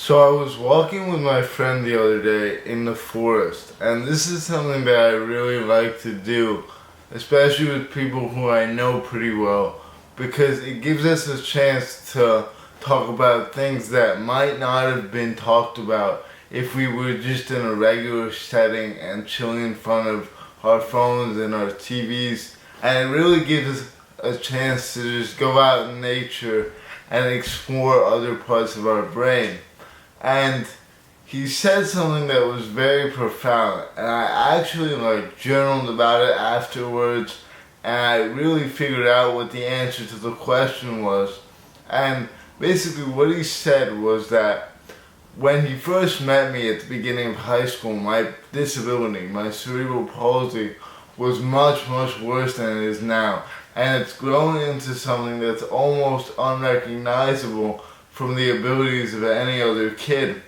So I was walking with my friend the other day in the forest, and this is something that I really like to do, especially with people who I know pretty well, because it gives us a chance to talk about things that might not have been talked about if we were just in a regular setting and chilling in front of our phones and our TVs, and it really gives us a chance to just go out in nature and explore other parts of our brain. And he said something that was very profound, and I actually journaled about it afterwards, and I really figured out what the answer to the question was. And basically what he said was that when he first met me at the beginning of high school, my disability, my cerebral palsy, was much, much worse than it is now. And it's grown into something that's almost unrecognizable from the abilities of any other kid.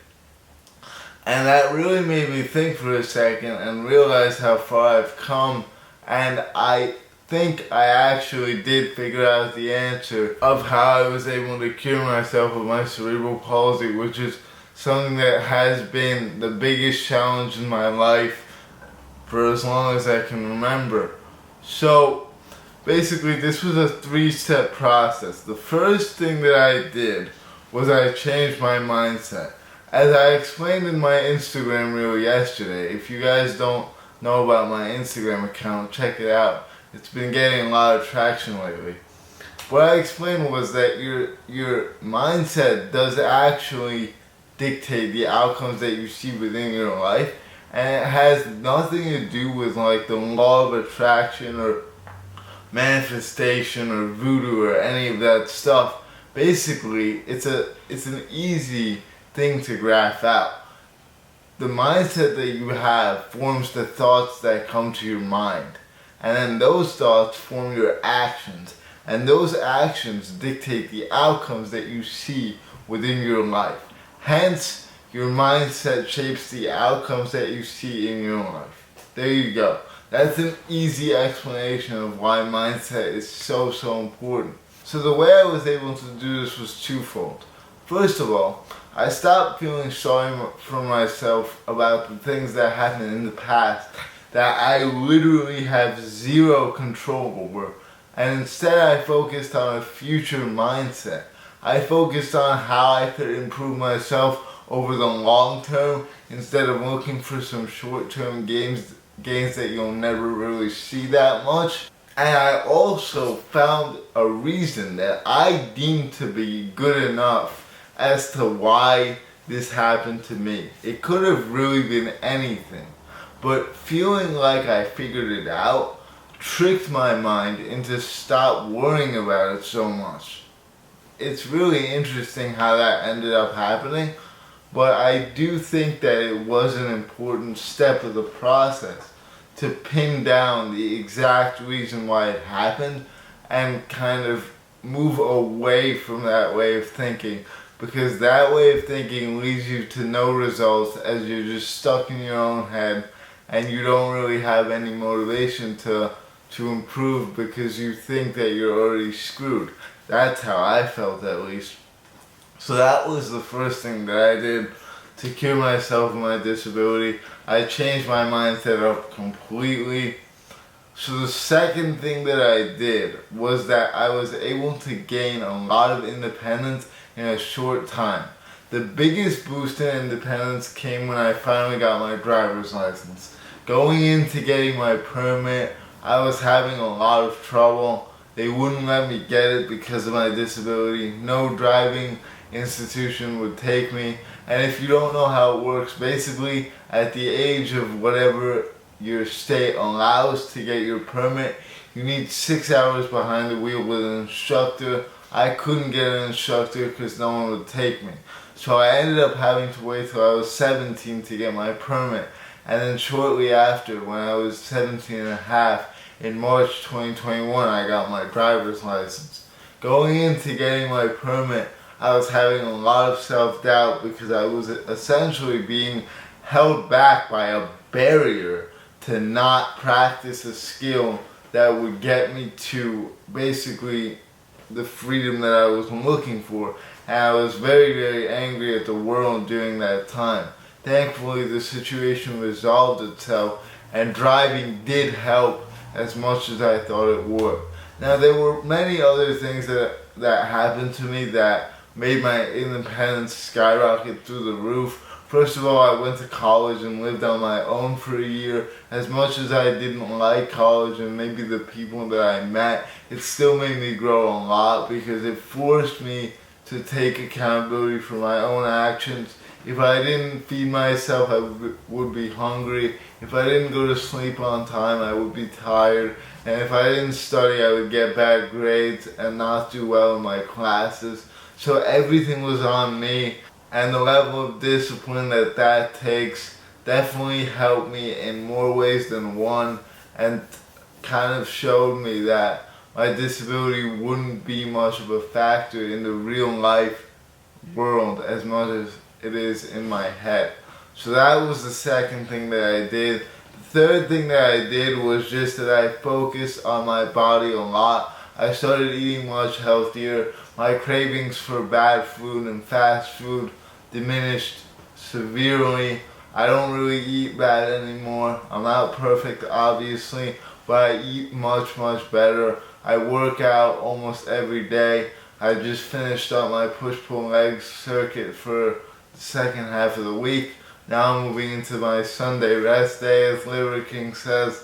And that really made me think for a second and realize how far I've come. And I think I actually did figure out the answer of how I was able to cure myself of my cerebral palsy, which is something that has been the biggest challenge in my life for as long as I can remember. So basically this was a 3-step process. The first thing that I did was I changed my mindset. As I explained in my Instagram reel yesterday, if you guys don't know about my Instagram account, check it out. It's been getting a lot of traction lately. What I explained was that your mindset does actually dictate the outcomes that you see within your life, and it has nothing to do with the law of attraction or manifestation or voodoo or any of that stuff. Basically, it's an easy thing to graph out. The mindset that you have forms the thoughts that come to your mind. And then those thoughts form your actions. And those actions dictate the outcomes that you see within your life. Hence, your mindset shapes the outcomes that you see in your life. There you go. That's an easy explanation of why mindset is so important. So the way I was able to do this was twofold. First of all, I stopped feeling sorry for myself about the things that happened in the past that I literally have zero control over. And instead I focused on a future mindset. I focused on how I could improve myself over the long term instead of looking for some short-term gains that you'll never really see that much. And I also found a reason that I deemed to be good enough as to why this happened to me. It could have really been anything, but feeling like I figured it out tricked my mind into stop worrying about it so much. It's really interesting how that ended up happening, but I do think that it was an important step of the process to pin down the exact reason why it happened and kind of move away from that way of thinking, because that way of thinking leads you to no results as you're just stuck in your own head and you don't really have any motivation to improve because you think that you're already screwed. That's how I felt, at least. So that was the first thing that I did to cure myself of my disability. I changed my mindset up completely. So the second thing that I did was that I was able to gain a lot of independence in a short time. The biggest boost in independence came when I finally got my driver's license. Going into getting my permit, I was having a lot of trouble. They wouldn't let me get it because of my disability. No driving institution would take me. And if you don't know how it works, basically at the age of whatever your state allows to get your permit, you need 6 hours behind the wheel with an instructor. I couldn't get an instructor because no one would take me. So I ended up having to wait till I was 17 to get my permit. And then shortly after, when I was 17 and a half, in March 2021, I got my driver's license. Going into getting my permit, I was having a lot of self-doubt because I was essentially being held back by a barrier to not practice a skill that would get me to basically the freedom that I was looking for. and I was very, very angry at the world during that time. Thankfully, the situation resolved itself, and driving did help as much as I thought it would. Now, there were many other things that happened to me that made my independence skyrocket through the roof. First of all, I went to college and lived on my own for a year. As much as I didn't like college and maybe the people that I met, it still made me grow a lot because it forced me to take accountability for my own actions. If I didn't feed myself, I would be hungry. If I didn't go to sleep on time, I would be tired. And if I didn't study, I would get bad grades and not do well in my classes. So everything was on me. And the level of discipline that takes definitely helped me in more ways than one, and kind of showed me that my disability wouldn't be much of a factor in the real life world as much as it is in my head. So that was the second thing that I did. The third thing that I did was just that I focused on my body a lot. I started eating much healthier. My cravings for bad food and fast food diminished severely. I don't really eat bad anymore. I'm not perfect, obviously, but I eat much, much better. I work out almost every day. I just finished up my push-pull legs circuit for the second half of the week. Now I'm moving into my Sunday rest day, as Liver King says,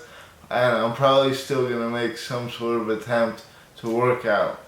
and I'm probably still going to make some sort of attempt to work out.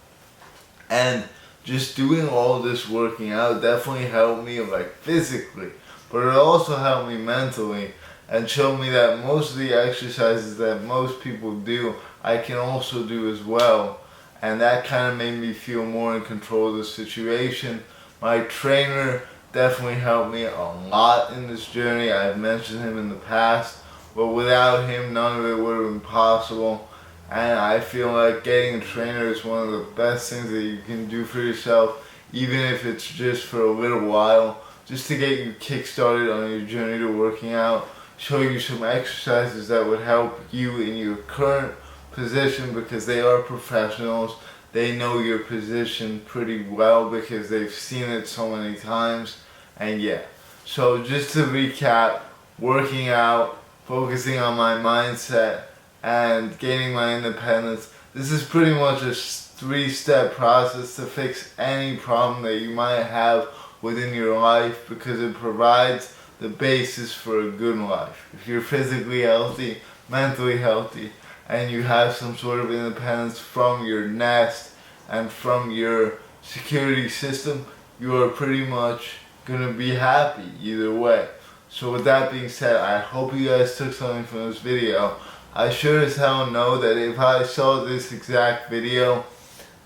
And just doing all this working out definitely helped me physically, but it also helped me mentally and showed me that most of the exercises that most people do, I can also do as well. And that kind of made me feel more in control of the situation. My trainer definitely helped me a lot in this journey. I've mentioned him in the past, but without him, none of it would have been possible. And I feel like getting a trainer is one of the best things that you can do for yourself, even if it's just for a little while, just to get you kick-started on your journey to working out, show you some exercises that would help you in your current position, because they are professionals. They know your position pretty well because they've seen it so many times. And yeah, so just to recap, working out, focusing on my mindset, and gaining my independence. This is pretty much a 3-step process to fix any problem that you might have within your life, because it provides the basis for a good life. If you're physically healthy, mentally healthy, and you have some sort of independence from your nest and from your security system, you are pretty much going to be happy either way. So with that being said, I hope you guys took something from this video. I sure as hell know that if I saw this exact video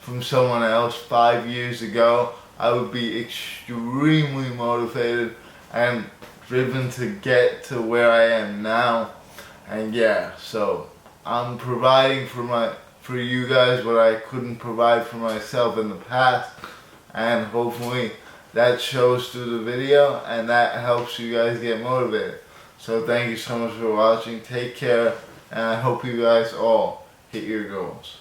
from someone else 5 years ago, I would be extremely motivated and driven to get to where I am now. And yeah, so I'm providing for you guys what I couldn't provide for myself in the past, and hopefully that shows through the video and that helps you guys get motivated. So thank you so much for watching. Take care. And I hope you guys all hit your goals.